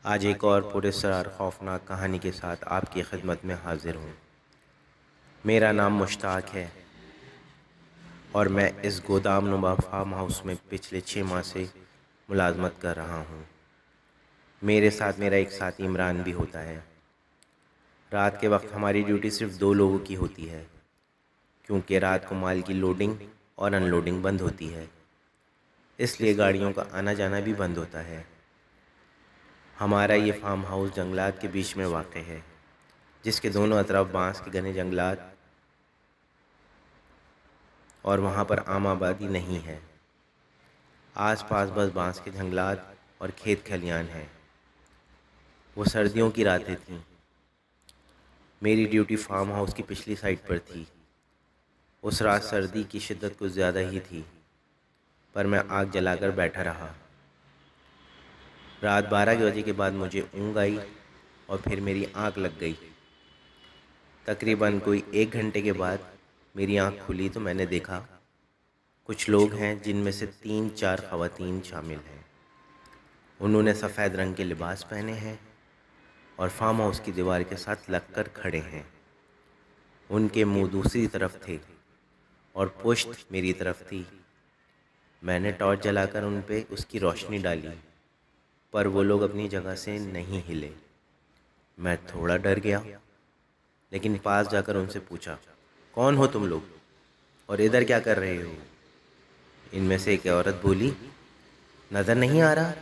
आज एक और पुरस्कार खौफनाक कहानी के साथ आपकी खिदमत में हाजिर हूँ। मेरा नाम मुश्ताक है और मैं इस गोदामनुमा फार्म हाउस में पिछले 6 माह से मुलाजमत कर रहा हूँ। मेरे साथ मेरा एक साथी इमरान भी होता है। रात के वक्त हमारी ड्यूटी सिर्फ 2 लोगों की होती है, क्योंकि रात को माल की लोडिंग और अनलोडिंग बंद होती है, इसलिए गाड़ियों का आना जाना भी बंद होता है। हमारा ये फार्म हाउस जंगलात के बीच में वाक़ है, जिसके दोनों तरफ बांस के घने जंगलात और वहाँ पर आम आबादी नहीं है। आसपास बस बांस के जंगलात और खेत खलियान हैं। वो सर्दियों की रातें थीं। मेरी ड्यूटी फार्म हाउस की पिछली साइड पर थी। उस रात सर्दी की शिद्दत कुछ ज़्यादा ही थी, पर मैं आग जलाकर बैठा रहा। रात 12 बजे के बाद मुझे ऊँघ आई और फिर मेरी आँख लग गई। तकरीबन कोई 1 घंटे के बाद मेरी आँख खुली तो मैंने देखा कुछ लोग हैं, जिनमें से 3-4 ख़वातीन शामिल हैं। उन्होंने सफ़ेद रंग के लिबास पहने हैं और फार्म हाउस की दीवार के साथ लगकर खड़े हैं। उनके मुंह दूसरी तरफ थे और पुश्त मेरी तरफ थी। मैंने टॉर्च जलाकर उन पे उसकी रोशनी डाली, पर वो लोग अपनी जगह से नहीं हिले। मैं थोड़ा डर गया, लेकिन पास जाकर उनसे पूछा, कौन हो तुम लोग और इधर क्या कर रहे हो? इनमें से एक औरत बोली, नज़र नहीं आ रहा,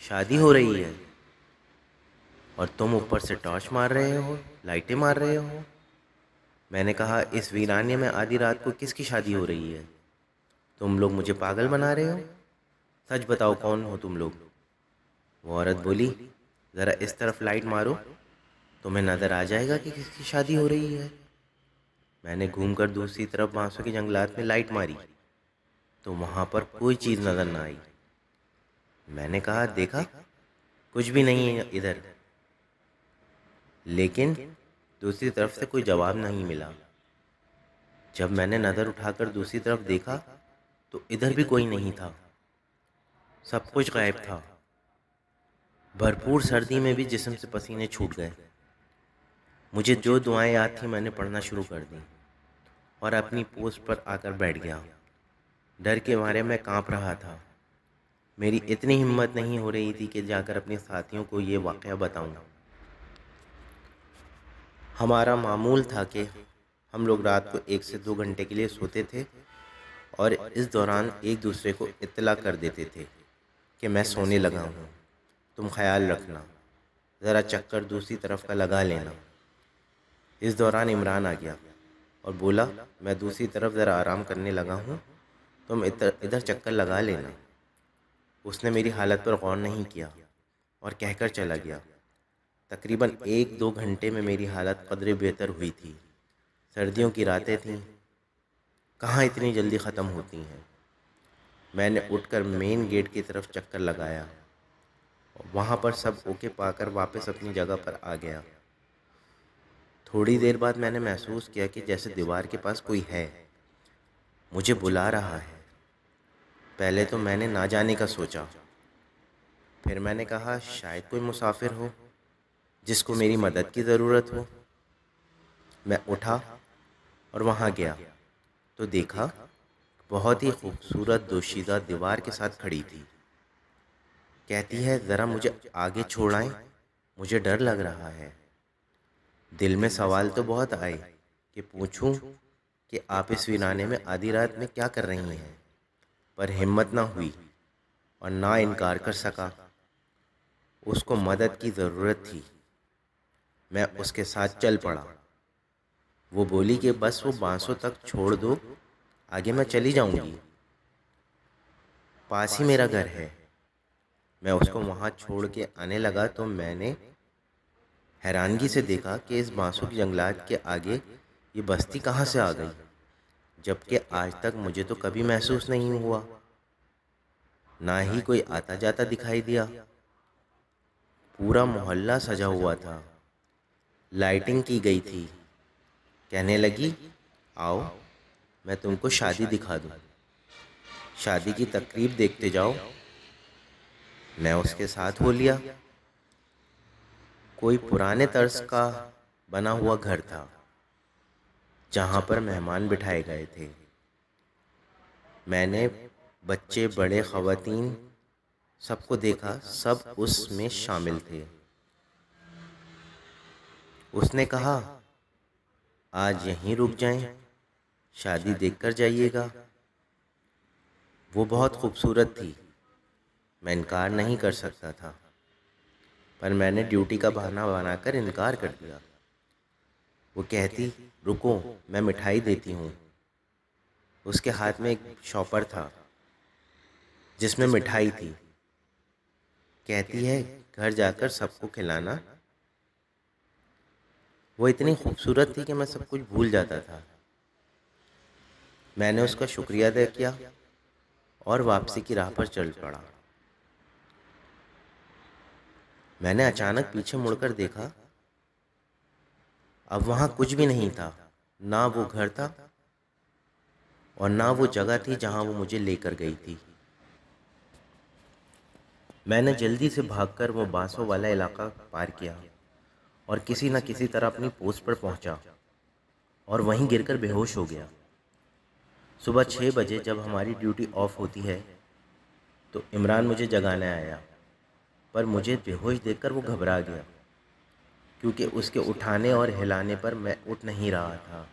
शादी हो रही है और तुम ऊपर से टॉर्च मार रहे हो, लाइटें मार रहे हो। मैंने कहा, इस वीराने में आधी रात को किसकी शादी हो रही है? तुम लोग मुझे पागल बना रहे हो। सच बताओ, कौन हो तुम लोग? वो औरत बोली, ज़रा इस तरफ लाइट मारो, तुम्हें नज़र आ जाएगा कि किसकी शादी हो रही है। मैंने घूमकर दूसरी तरफ बांसों के जंगलात में लाइट मारी तो वहाँ पर कोई चीज़ नज़र ना आई। मैंने कहा, देखा, कुछ भी नहीं है इधर, लेकिन दूसरी तरफ से कोई जवाब नहीं मिला। जब मैंने नज़र उठाकर दूसरी तरफ देखा तो इधर भी कोई नहीं था, सब कुछ गायब था। भरपूर सर्दी में भी जिस्म से पसीने छूट गए। मुझे जो दुआएं याद थी मैंने पढ़ना शुरू कर दी और अपनी पोस्ट पर आकर बैठ गया। डर के मारे मैं कांप रहा था। मेरी इतनी हिम्मत नहीं हो रही थी कि जाकर अपने साथियों को ये वाक़या बताऊं। हमारा मामूल था कि हम लोग रात को 1 से 2 घंटे के लिए सोते थे और इस दौरान एक दूसरे को इत्तला कर देते थे कि मैं सोने लगा हूँ, तुम ख्याल रखना, ज़रा चक्कर दूसरी तरफ का लगा लेना। इस दौरान इमरान आ गया और बोला, मैं दूसरी तरफ ज़रा आराम करने लगा हूँ, तुम इधर चक्कर लगा लेना। उसने मेरी हालत पर गौर नहीं किया और कहकर चला गया। तकरीबन 1-2 घंटे में मेरी हालत कदरे बेहतर हुई थी। सर्दियों की रातें थीं, कहाँ इतनी जल्दी ख़त्म होती हैं। मैंने उठकर मेन गेट की तरफ चक्कर लगाया। वहाँ पर सब ओके पाकर वापस अपनी जगह पर आ गया। थोड़ी देर बाद मैंने महसूस किया कि जैसे दीवार के पास कोई है, मुझे बुला रहा है। पहले तो मैंने ना जाने का सोचा, फिर मैंने कहा शायद कोई मुसाफिर हो जिसको मेरी मदद की ज़रूरत हो। मैं उठा और वहाँ गया तो देखा बहुत ही खूबसूरत दोशीज़ा दीवार के साथ खड़ी थी। कहती है, ज़रा मुझे आगे छोड़ाएं, मुझे डर लग रहा है। दिल में सवाल तो बहुत आए कि पूछूं कि आप इस वीराने में आधी रात में क्या कर रही हैं, पर हिम्मत ना हुई और ना इनकार कर सका। उसको मदद की ज़रूरत थी। मैं उसके साथ चल पड़ा। वो बोली कि बस वो बांसों तक छोड़ दो, आगे मैं चली जाऊंगी, पास ही मेरा घर है। मैं उसको वहाँ छोड़ के आने लगा तो मैंने हैरानगी से देखा कि इस बांसों की जंगलात के आगे ये बस्ती कहाँ से आ गई, जबकि आज तक मुझे तो कभी महसूस नहीं हुआ, ना ही कोई आता जाता दिखाई दिया। पूरा मोहल्ला सजा हुआ था, लाइटिंग की गई थी। कहने लगी, आओ मैं तुमको शादी दिखा दूँ, शादी की तकरीब देखते जाओ। मैं उसके साथ हो लिया। कोई पुराने तर्ज का बना हुआ घर था जहाँ पर मेहमान बिठाए गए थे। मैंने बच्चे बड़े ख़वातीन सबको देखा, सब उसमें शामिल थे। उसने कहा, आज यहीं रुक जाएं, शादी देखकर जाइएगा। वो बहुत खूबसूरत थी, मैं इनकार नहीं कर सकता था, पर मैंने ड्यूटी का बहाना बनाकर इनकार कर दिया। वो कहती, रुको, मैं मिठाई देती हूँ। उसके हाथ में एक शॉपर था जिसमें मिठाई थी। कहती है, घर जाकर सबको खिलाना। वो इतनी खूबसूरत थी कि मैं सब कुछ भूल जाता था। मैंने उसका शुक्रिया अदा किया और वापसी की राह पर चल पड़ा। मैंने अचानक पीछे मुड़कर देखा, अब वहाँ कुछ भी नहीं था। ना वो घर था और ना वो जगह थी जहाँ वो मुझे लेकर गई थी। मैंने जल्दी से भागकर वो बांसों वाला इलाका पार किया और किसी न किसी तरह अपनी पोस्ट पर पहुंचा और वहीं गिरकर बेहोश हो गया। सुबह 6 बजे जब हमारी ड्यूटी ऑफ होती है तो इमरान मुझे जगाने आया, पर मुझे बेहोश देखकर वो घबरा गया, क्योंकि उसके उठाने और हिलाने पर मैं उठ नहीं रहा था।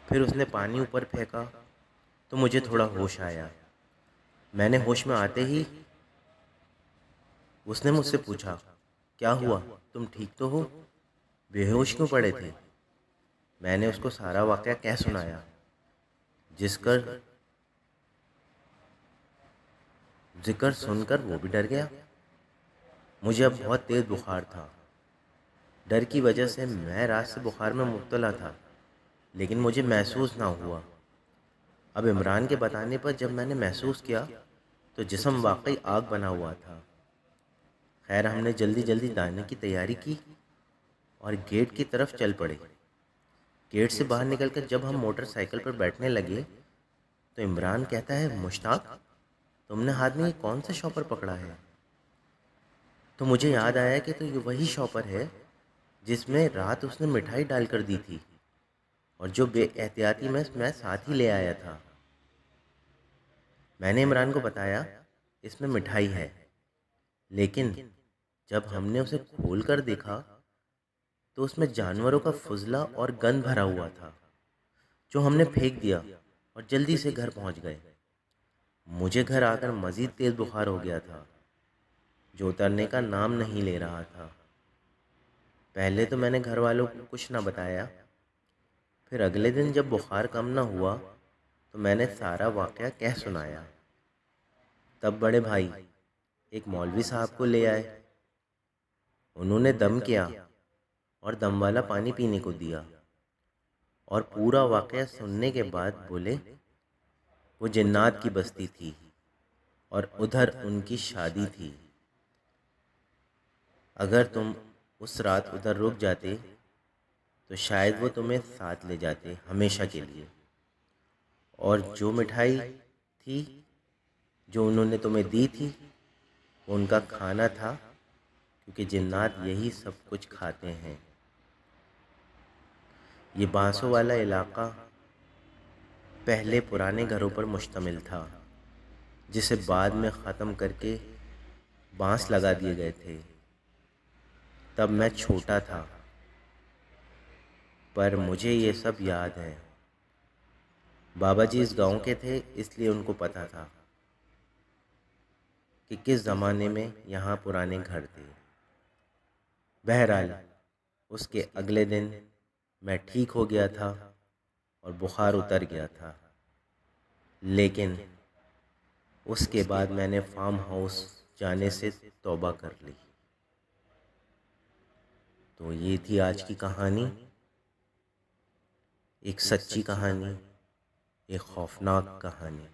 फिर उसने पानी ऊपर फेंका तो मुझे थोड़ा होश आया। मैंने होश में आते ही उसने मुझसे पूछा, क्या हुआ, तुम ठीक तो हो, बेहोश क्यों पड़े थे? मैंने उसको सारा वाक़या कह सुनाया, जिसकर जिक्र सुनकर वो भी डर गया। मुझे अब बहुत तेज़ बुखार था। डर की वजह से मैं रात से बुखार में मुब्तला था, लेकिन मुझे महसूस ना हुआ। अब इमरान के बताने पर जब मैंने महसूस किया तो जिस्म वाकई आग बना हुआ था। खैर, हमने जल्दी जल्दी दाने की तैयारी की और गेट की तरफ चल पड़े। गेट से बाहर निकलकर जब हम मोटरसाइकिल पर बैठने लगे तो इमरान कहता है, मुश्ताक, तुमने हाथ में ये कौन सा शॉपर पकड़ा है? तो मुझे याद आया कि तो ये वही शॉपर है जिसमें रात उसने मिठाई डालकर दी थी और जो बेएहतियाती में मैं साथ ही ले आया था। मैंने इमरान को बताया, इसमें मिठाई है, लेकिन जब हमने उसे खोल कर देखा तो उसमें जानवरों का फुजला और गंद भरा हुआ था, जो हमने फेंक दिया और जल्दी से घर पहुंच गए। मुझे घर आकर मज़ीद तेज़ बुखार हो गया था, जो उतरने का नाम नहीं ले रहा था। पहले तो मैंने घर वालों को कुछ ना बताया। फिर अगले दिन जब बुखार कम ना हुआ तो मैंने सारा वाक़या कह सुनाया। तब बड़े भाई एक मौलवी साहब को ले आए। उन्होंने दम किया और दम वाला पानी पीने को दिया और पूरा वाक़या सुनने के बाद बोले, वो जिन्नात की बस्ती थी और उधर उनकी शादी थी। अगर तुम उस रात उधर रुक जाते तो शायद वो तुम्हें साथ ले जाते हमेशा के लिए। और जो मिठाई थी जो उन्होंने तुम्हें दी थी वो उनका खाना था, क्योंकि जिन्नात यही सब कुछ खाते हैं। ये बांसों वाला इलाका पहले पुराने घरों पर मुश्तमिल था, जिसे बाद में ख़त्म करके बांस लगा दिए गए थे। तब मैं छोटा था, पर मुझे ये सब याद है। बाबा जी इस गांव के थे, इसलिए उनको पता था कि किस ज़माने में यहाँ पुराने घर थे। बहरहाल, उसके अगले दिन मैं ठीक हो गया था और बुखार उतर गया था, लेकिन उसके बाद मैंने फार्म हाउस जाने से तौबा कर ली। तो ये थी आज की कहानी, एक सच्ची कहानी, एक खौफनाक कहानी।